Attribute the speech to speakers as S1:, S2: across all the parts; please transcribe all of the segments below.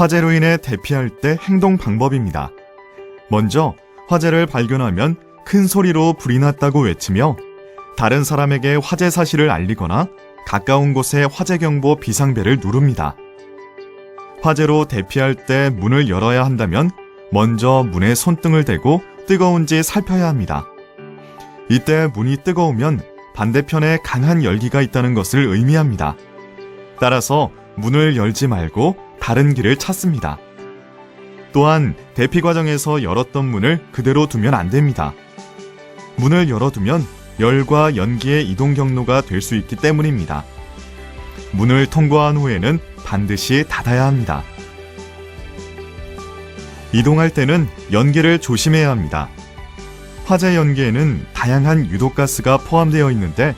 S1: 화재로 인해 대피할 때 행동 방법입니다. 먼저 화재를 발견하면 큰 소리로 불이 났다고 외치며 다른 사람에게 화재 사실을 알리거나 가까운 곳에 화재경보 비상벨을 누릅니다. 화재로 대피할 때 문을 열어야 한다면 먼저 문에 손등을 대고 뜨거운지 살펴야 합니다. 이때 문이 뜨거우면 반대편에 강한 열기가 있다는 것을 의미합니다. 따라서 문을 열지 말고 다른 길을 찾습니다. 또한 대피 과정에서 열었던 문을 그대로 두면 안 됩니다. 문을 열어두면 열과 연기의 이동 경로가 될 수 있기 때문입니다. 문을 통과한 후에는 반드시 닫아야 합니다. 이동할 때는 연기를 조심해야 합니다. 화재 연기에는 다양한 유독가스가 포함되어 있는데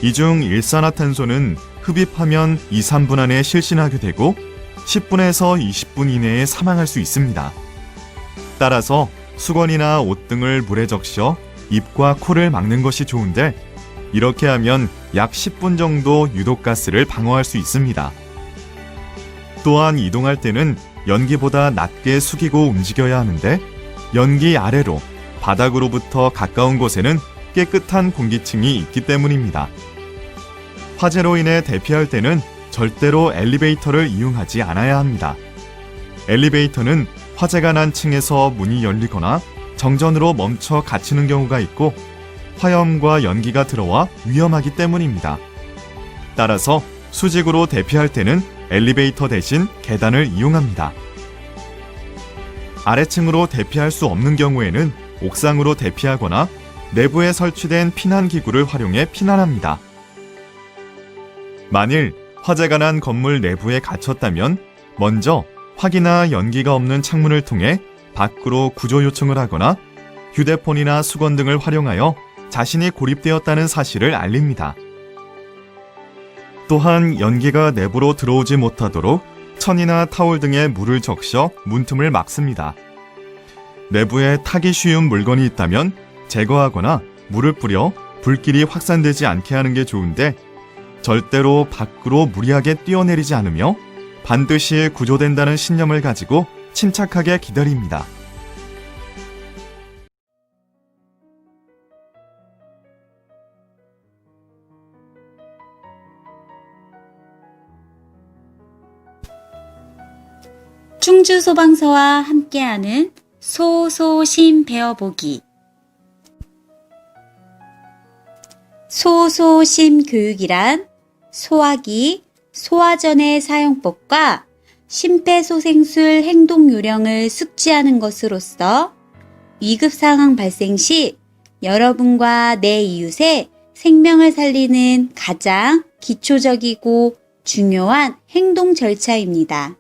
S1: 이 중 일산화탄소는 흡입하면 2-3분 안에 실신하게 되고 10분에서 20분 이내에 사망할 수 있습니다. 따라서 수건이나 옷 등을 물에 적셔 입과 코를 막는 것이 좋은데 이렇게 하면 약 10분 정도 유독가스를 방어할 수 있습니다. 또한 이동할 때는 연기보다 낮게 숙이고 움직여야 하는데 연기 아래로 바닥으로부터 가까운 곳에는 깨끗한 공기층이 있기 때문입니다. 화재로 인해 대피할 때는 절대로 엘리베이터를 이용하지 않아야 합니다. 엘리베이터는 화재가 난 층에서 문이 열리거나 정전으로 멈춰 갇히는 경우가 있고 화염과 연기가 들어와 위험하기 때문입니다. 따라서 수직으로 대피할 때는 엘리베이터 대신 계단을 이용합니다. 아래층으로 대피할 수 없는 경우에는 옥상으로 대피하거나 내부에 설치된 피난기구를 활용해 피난합니다. 만일 화재가 난 건물 내부에 갇혔다면 먼저 화기나 연기가 없는 창문을 통해 밖으로 구조 요청을 하거나 휴대폰이나 수건 등을 활용하여 자신이 고립되었다는 사실을 알립니다. 또한 연기가 내부로 들어오지 못하도록 천이나 타올 등에 물을 적셔 문틈을 막습니다. 내부에 타기 쉬운 물건이 있다면 제거하거나 물을 뿌려 불길이 확산되지 않게 하는 게 좋은데 절대로 밖으로 무리하게 뛰어내리지 않으며 반드시 구조된다는 신념을 가지고 침착하게 기다립니다.
S2: 충주소방서와 함께하는 소소심 배워보기. 소소심 교육이란 소화기, 소화전의 사용법과 심폐소생술 행동요령을 숙지하는 것으로서 위급상황 발생 시 여러분과 내 이웃의 생명을 살리는 가장 기초적이고 중요한 행동 절차입니다.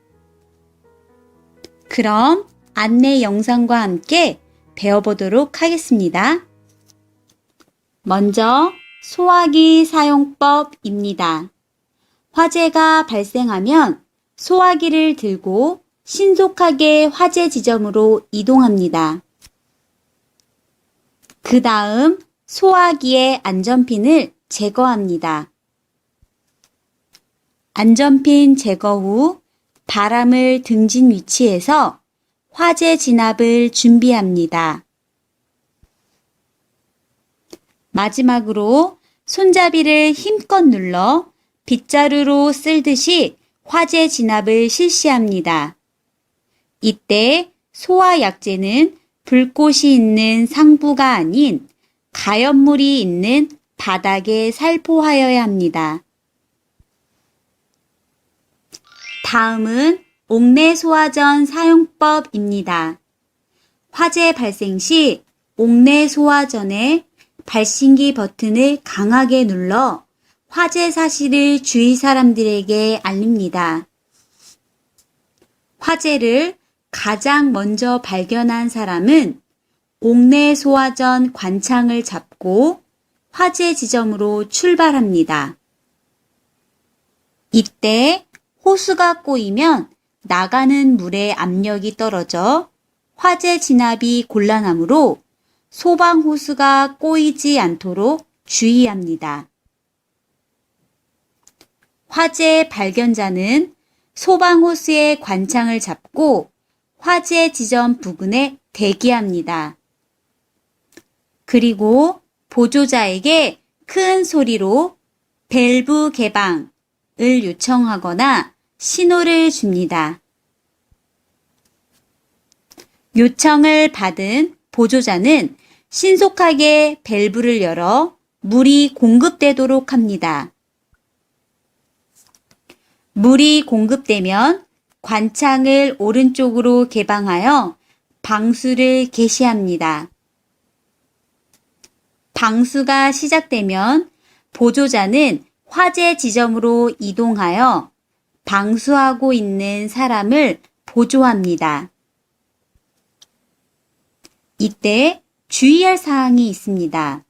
S2: 그럼 안내 영상과 함께 배워보도록 하겠습니다. 먼저 소화기 사용법입니다. 화재가 발생하면 소화기를 들고 신속하게 화재 지점으로 이동합니다. 그 다음 소화기의 안전핀을 제거합니다. 안전핀 제거 후 바람을 등진 위치에서 화재 진압을 준비합니다. 마지막으로 손잡이를 힘껏 눌러 빗자루로 쓸듯이 화재 진압을 실시합니다. 이때 소화약재는 불꽃이 있는 상부가 아닌 가연물이 있는 바닥에 살포하여야 합니다. 다음은 옥내소화전 사용법입니다. 화재 발생 시 옥내소화전에 발신기 버튼을 강하게 눌러 화재 사실을 주위 사람들에게 알립니다. 화재를 가장 먼저 발견한 사람은 옥내소화전 관창을 잡고 화재 지점으로 출발합니다. 이때 호수가 꼬이면 나가는 물의 압력이 떨어져 화재 진압이 곤란하므로 소방호수가 꼬이지 않도록 주의합니다. 화재 발견자는 소방호스의 관창을 잡고 화재 지점 부근에 대기합니다. 그리고 보조자에게 큰 소리로 밸브 개방을 요청하거나 신호를 줍니다. 요청을 받은 보조자는 신속하게 밸브를 열어 물이 공급되도록 합니다. 물이 공급되면 관창을 오른쪽으로 개방하여 방수를 개시합니다. 방수가 시작되면 보조자는 화재 지점으로 이동하여 방수하고 있는 사람을 보조합니다. 이때 주의할 사항이 있습니다.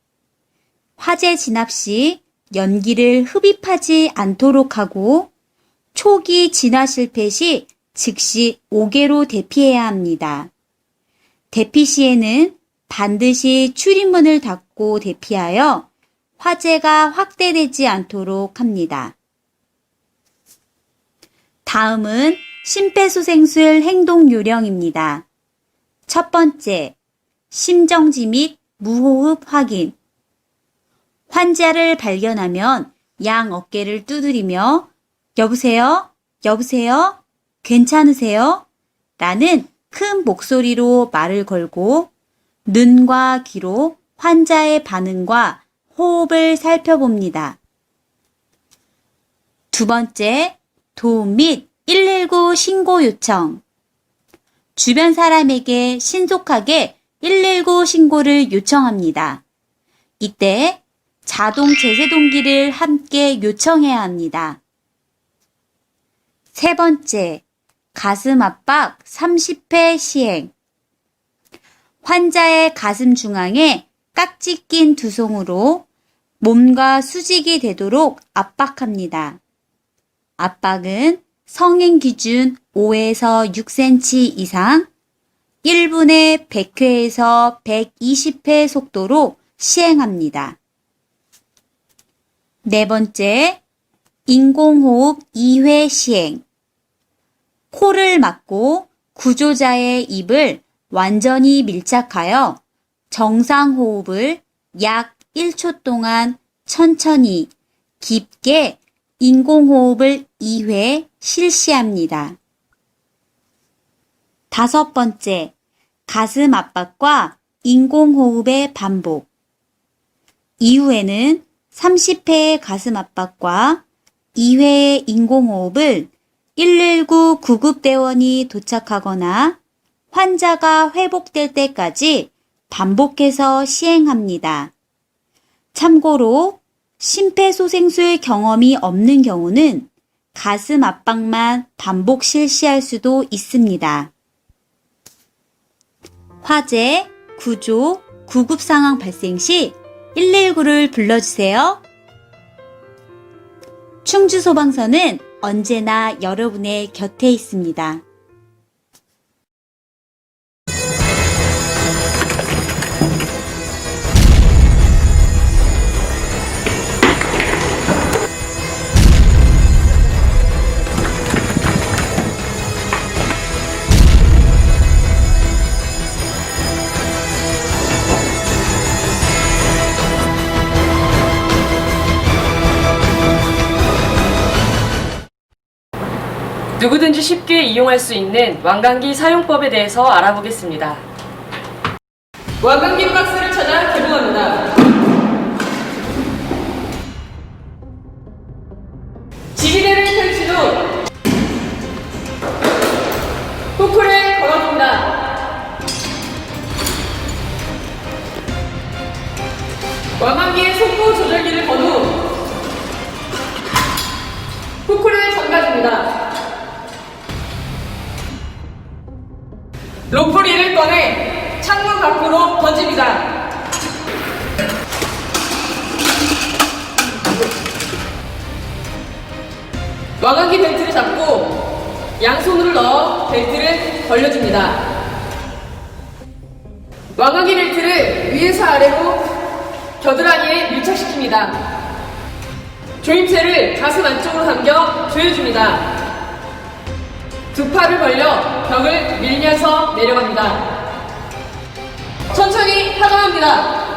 S2: 화재 진압 시 연기를 흡입하지 않도록 하고 초기 진화 실패 시 즉시 5개로 대피해야 합니다. 대피 시에는 반드시 출입문을 닫고 대피하여 화재가 확대되지 않도록 합니다. 다음은 심폐소생술 행동 요령입니다. 첫 번째, 심정지 및 무호흡 확인. 환자를 발견하면 양 어깨를 두드리며 여보세요? 여보세요? 괜찮으세요? 라는 큰 목소리로 말을 걸고 눈과 귀로 환자의 반응과 호흡을 살펴봅니다. 두 번째, 도움 및 119 신고 요청. 주변 사람에게 신속하게 119 신고를 요청합니다. 이때 자동 제세동기를 함께 요청해야 합니다. 세 번째, 가슴 압박 30회 시행. 환자의 가슴 중앙에 깍지 낀 두 손으로 몸과 수직이 되도록 압박합니다. 압박은 성인 기준 5에서 6cm 이상 1분에 100회에서 120회 속도로 시행합니다. 네 번째, 인공호흡 2회 시행. 코를 막고 구조자의 입을 완전히 밀착하여 정상호흡을 약 1초 동안 천천히 깊게 인공호흡을 2회 실시합니다. 다섯 번째, 가슴 압박과 인공호흡의 반복. 이후에는 30회의 가슴 압박과 2회의 인공호흡을 119 구급대원이 도착하거나 환자가 회복될 때까지 반복해서 시행합니다. 참고로 심폐소생술 경험이 없는 경우는 가슴 압박만 반복 실시할 수도 있습니다. 화재, 구조, 구급 상황 발생 시 119를 불러주세요. 충주소방서는 언제나 여러분의 곁에 있습니다.
S3: 누구든지 쉽게 이용할 수 있는 완강기 사용법에 대해서 알아보겠습니다. 완강기 박스를 찾아 개봉합니다. 지지대를 펼친 후 후크를 걸어줍니다. 완강기의 속도 조절기를 건 후 후크를 잠가줍니다. 로프리를 꺼내 창문 밖으로 던집니다. 완강기 벨트를 잡고 양손으로 넣어 벨트를 벌려줍니다. 완강기 벨트를 위에서 아래로 겨드랑이에 밀착시킵니다. 조임쇠를 가슴 안쪽으로 당겨 조여줍니다. 두 팔을 벌려 벽을 밀면서 내려갑니다. 천천히 하강합니다.